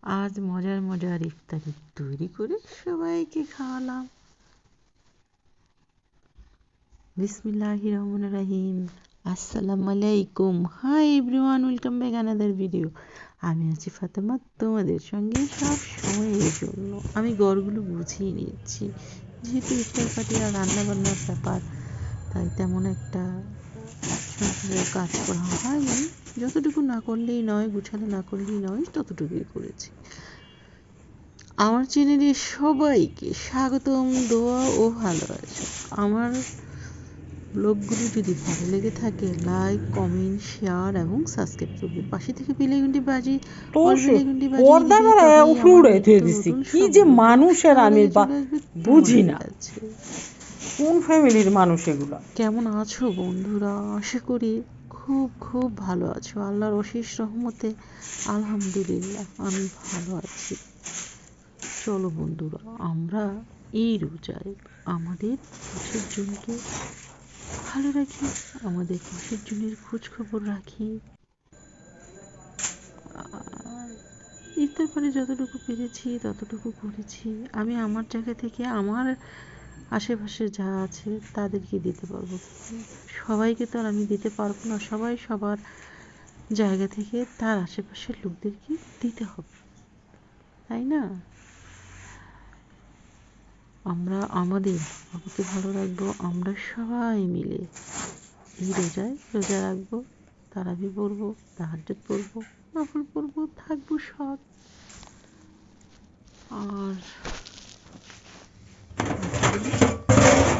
আজ মজার মজার ইফতারি তৈরি করে সবাইকে খাওয়ালাম। বিসমিল্লাহির রহমানির রহিম। আসসালামু আলাইকুম। Hi everyone, welcome back another video. আমি আছি ফাতেমা, তোমাদের সঙ্গে সব সময়ের জন্য। আমি ঘরগুলো গুছিয়ে নিচ্ছি, যেহেতু ইফতার পার্টি আর রান্নাবান্নার ব্যাপার, তাই তেমন একটা সংসারের কাজ করা হয়নি। যতটুকু না করলেই নয়, গুছানো না করলেই নয়, ততটুকুই করেছি। আমার চ্যানেলে সবাইকে স্বাগতম, দোয়া ও ভালোবাসা। আমার ব্লগগুলি যদি ভালো লেগে থাকে, লাইক, কমেন্ট, শেয়ার এবং সাবস্ক্রাইব করবে। পাশে থেকে বেল আইকনটি বাজিয়ে কি যে মানুষের আমি বুঝি না, কোন ফ্যামিলির মানুষ এগুলো। কেমন আছো বন্ধুরা? আশা করি খুব খুব ভালো আছো। আল্লাহর অশেষ রহমতে আলহামদুলিল্লাহ আমি ভালো আছি। চলো বন্ধুরা, আমরা এই রোজায় আমাদের পাশের জনকে ভালো রাখি, আমাদের পাশের জনের খোঁজ খবর রাখি। ইফতার পরে যতটুকু পেরেছি ততটুকু করেছি। আমি আমার জায়গা থেকে আমার আশেপাশে যা আছে তাদেরকে দিতে পারবো। সবাইকে তো আর আমি দিতে পারবো না, সবাই সবার জায়গা থেকে তার আশেপাশের লোকদেরকে দিতে হবে, তাই না? আমরা আমাদের বাবাকে ভালো রাখবো, আমরা সবাই মিলে এই রোজায় রোজা রাখবো, তারাবি পড়বো, তাহাজ্জুদ পড়বো, নফল পড়বো, থাকবো সৎ। আর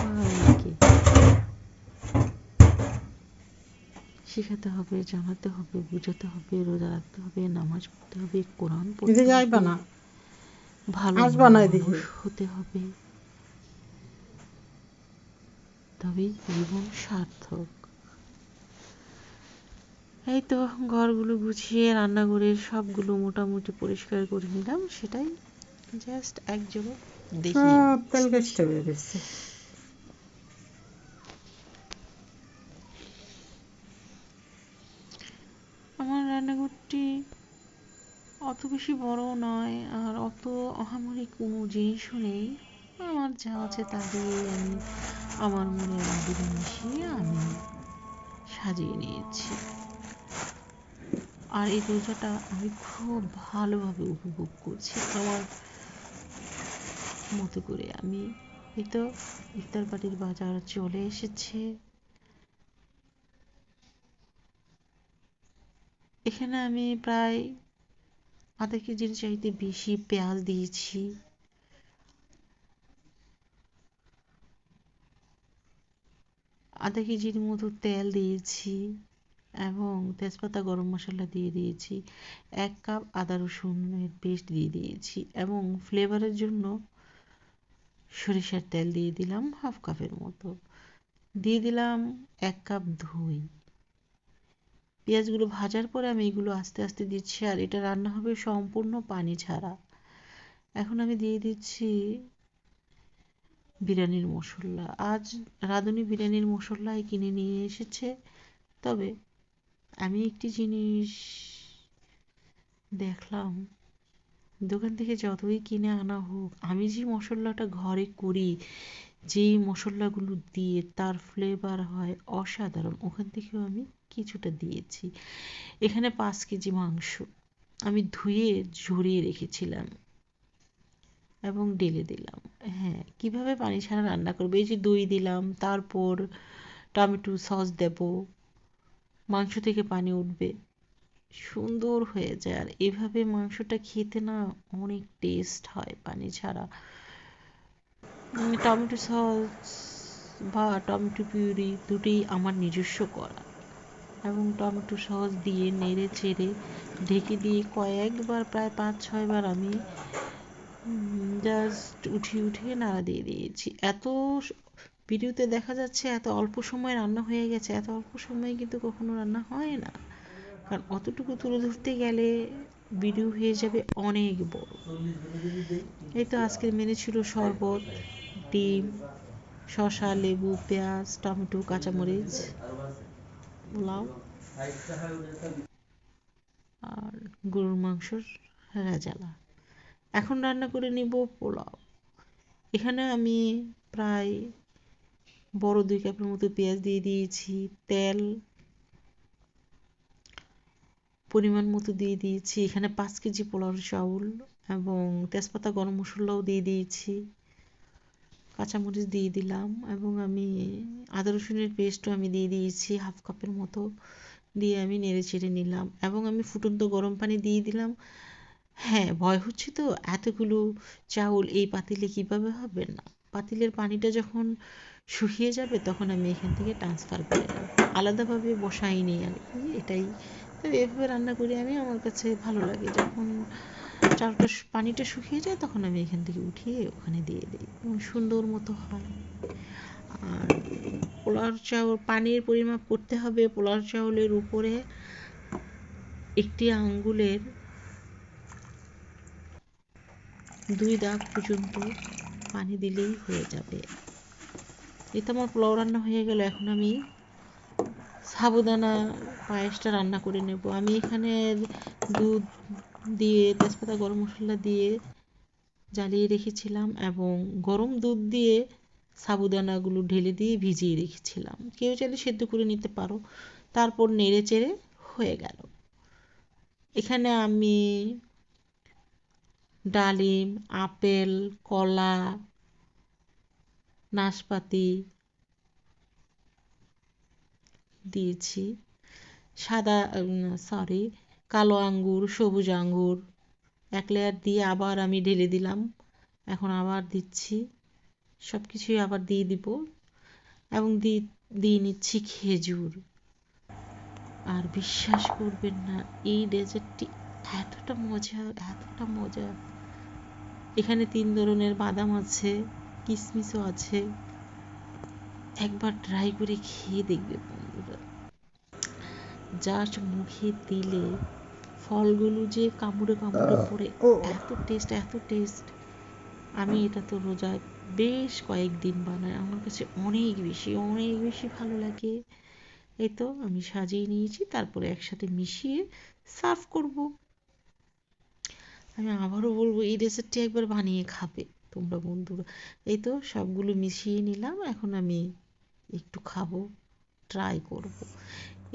সবাইকে শেখাতে হবে, জানাতে হবে, বুঝাতে হবে, রোজা রাখতে হবে, নামাজ পড়তে হবে, কোরআন পড়তে হবে, ভালো মানুষ হতে হবে, তবেই জীবন সার্থক। এই তো ঘরগুলো গুছিয়ে রান্নাঘরের সবগুলো মোটামুটি পরিষ্কার করে নিলাম, সেটাই জাস্ট একজোড়ো দেখি। আমার রান্নাঘরটি অত বেশি বড় নয়, আর অত আহামরি কোনো জিনিসও নেই। আমার যা আছে তা দিয়ে আমি আমার মনের আগুনে মিশিয়ে আমি সাজিয়ে নিয়েছি। আর এই রোজাটা আমি খুব ভালোভাবে উপভোগ করছি আমার মতো করে। আমি এই তো ইফতার পার্টির বাজার চলে এসেছে। এখানে আমি প্রায় আধা কেজির চাইতে বেশি পেঁয়াজ দিয়েছি, আধা কেজির মতো তেল দিয়েছি এবং তেজপাতা, গরম মশলা দিয়ে দিয়েছি, 1 কাপ আদা রসুনের পেস্ট দিয়ে দিয়েছি এবং ফ্লেভারের জন্য সরিষার তেল দিয়ে দিলাম 1/2 কাপের মতো, দিয়ে দিলাম 1 কাপ দই। পেঁয়াজগুলো ভাজার পরে আমি এগুলো আস্তে আস্তে দিচ্ছি, আর এটা রান্না হবে সম্পূর্ণ পানি ছাড়া। এখন আমি দিয়ে দিচ্ছি বিরিয়ানির মশলা। আজ রাঁধুনি বিরিয়ানির মশলাই কিনে নিয়ে এসেছে, তবে আমি একটি জিনিস দেখলাম, দোকান থেকে যতই কিনে আনা হোক, আমি যে মশলাটা ঘরে করি, যেই মশলাগুলো দিয়ে তার ফ্লেভার হয় অসাধারণ, ওখান থেকেও আমি কিছুটা দিয়েছি। এখানে 5 কেজি মাংস আমি ধুয়ে ঝরিয়ে রেখেছিলাম এবং ঢেলে দিলাম। হ্যাঁ, কিভাবে পানি ছাড়া রান্না করবো, এই যে দই দিলাম, তারপর টমেটো সস দেব, মাংস থেকে পানি উঠবে, সুন্দর হয়ে যায়। আর এভাবে মাংসটা খেতে না অনেক টেস্ট হয় পানি ছাড়া। টমেটো সস বা টমেটো পিউরি দুটোই আমার নিজস্ব করা, এবং টমেটো সস দিয়ে নেড়ে চেড়ে ঢেকে দিয়ে কয়েকবার, প্রায় 5-6 বার আমি জাস্ট উঠিয়ে নাড়া দিয়ে দিয়েছি। এত ভিডিওতে দেখা যাচ্ছে এত অল্প সময় রান্না হয়ে গেছে, এত অল্প সময়ে কিন্তু কখনো রান্না হয় না, কারণ অতটুকু তুলে ধরতে গেলে ভিডিও হয়ে যাবে অনেক বড়। এই তো আজকের মেনু ছিল শরবত, ডিম, শসা, লেবু, পেঁয়াজ, টমেটো, কাঁচামরিচ, পোলাও আর গরুর মাংসর রেজালা। এখন রান্না করে নিব পোলাও। এখানে আমি প্রায় বড় 2 কাপের মতো পেঁয়াজ দিয়ে দিয়েছি, তেল পরিমাণ মতো দিয়ে দিয়েছি, এখানে 5 কেজি পোলাওর চাউল এবং তেজপাতা গরম মশলাও দিয়ে দিয়েছি, কাঁচামরিচ দিয়ে দিলাম এবং আমি আদা রসুনের পেস্টও আমি দিয়ে দিয়েছি 1/2 কাপের মতো, দিয়ে আমি নেড়ে চেড়ে নিলাম এবং আমি ফুটন্ত গরম পানি দিয়ে দিলাম। হ্যাঁ, ভয় হচ্ছে তো এতগুলো চাউল এই পাতিলে কিভাবে হবে, না পাতিলের পানিটা যখন শুকিয়ে যাবে তখন আমি এখান থেকে ট্রান্সফার করে নেব, আলাদাভাবে বসাইনি আমি, এটাই। তবে এভাবে রান্না করি আমি, আমার কাছে ভালো লাগে। যখন চাউলটা পানিটা শুকিয়ে যায় তখন আমি এখান থেকে উঠিয়ে ওখানে দিয়ে দিই এবং সুন্দর মতো হয়। আর পোলাওর চাউল পানির পরিমাপ করতে হবে, পোলাওর চাউলের উপরে 1টি আঙ্গুলের 2 দাগ পর্যন্ত পানি দিলেই হয়ে যাবে। এই তো আমার পোলাও রান্না হয়ে গেল। এখন আমি সাবুদানা পায়েসটা রান্না করে নেব। আমি এখানে দুধ দিয়ে তেজপাতা গরম মশলা দিয়ে জ্বালিয়ে রেখেছিলাম এবং গরম দুধ দিয়ে সাবুদানাগুলো ঢেলে দিয়ে ভিজিয়ে রেখেছিলাম। কেউ চাইলে সেদ্ধ করে নিতে পারো। তারপর নেড়ে চেড়ে হয়ে গেল। এখানে আমি ডালিম, আপেল, কলা, নাশপাতি দিয়েছি, কালো আঙ্গুর, সবুজ আঙ্গুর 1 লেয়ার দিয়ে আবার আমি ঢেলে দিলাম। এখন আবার দিচ্ছি, সব কিছুই আবার দিয়ে দিব এবং দিয়ে নিচ্ছি খেজুর। আর বিশ্বাস করবেন না, এই ডেজার্টটি এতটা মজা, এতটা মজা। এখানে 3 ধরনের বাদাম আছে, কিশমিশও আছে। একবার ট্রাই করে খেয়ে দেখবে বন্ধুরা, জাস্ট মুখে দিলে ফলগুলো যে কামড়ে কামড়ে পড়ে, এত টেস্ট, এত টেস্ট। আমি এটা তো রোজায় বেশ কয়েকদিন বানাই, আমার কাছে অনেক বেশি অনেক বেশি ভালো লাগে। এই তো আমি সাজিয়ে নিয়েছি, তারপরে একসাথে মিশিয়ে সার্ভ করব। আমি আবারও বলবো এই রেসিপিটি একবার বানিয়ে খাবে তোমরা বন্ধুরা। এই তো সবগুলো মিশিয়ে নিলাম, এখন আমি একটু খাবো, ট্রাই করব।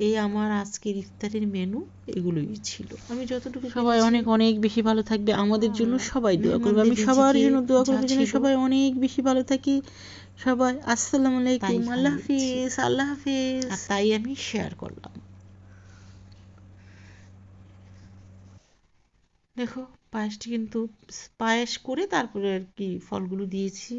এই আমার আজকের ইফতারের মেনু এগুলোই ছিল। আমি যতটুকু সবাই অনেক অনেক বেশি ভালো থাকবে, আমাদের জন্য সবাই দোয়া করবে। আমি সবার জন্য দোয়া করবো যেন সবাই অনেক বেশি ভালো থাকি। সবাই আসসালামু আলাইকুম, আল্লাহ হাফিজ, আল্লাহ হাফিজ। আর তাই আমি শেয়ার করলাম। দেখো পায়েসটি কিন্তু পায়েস করে তারপরে আর কি ফলগুলো দিয়েছি।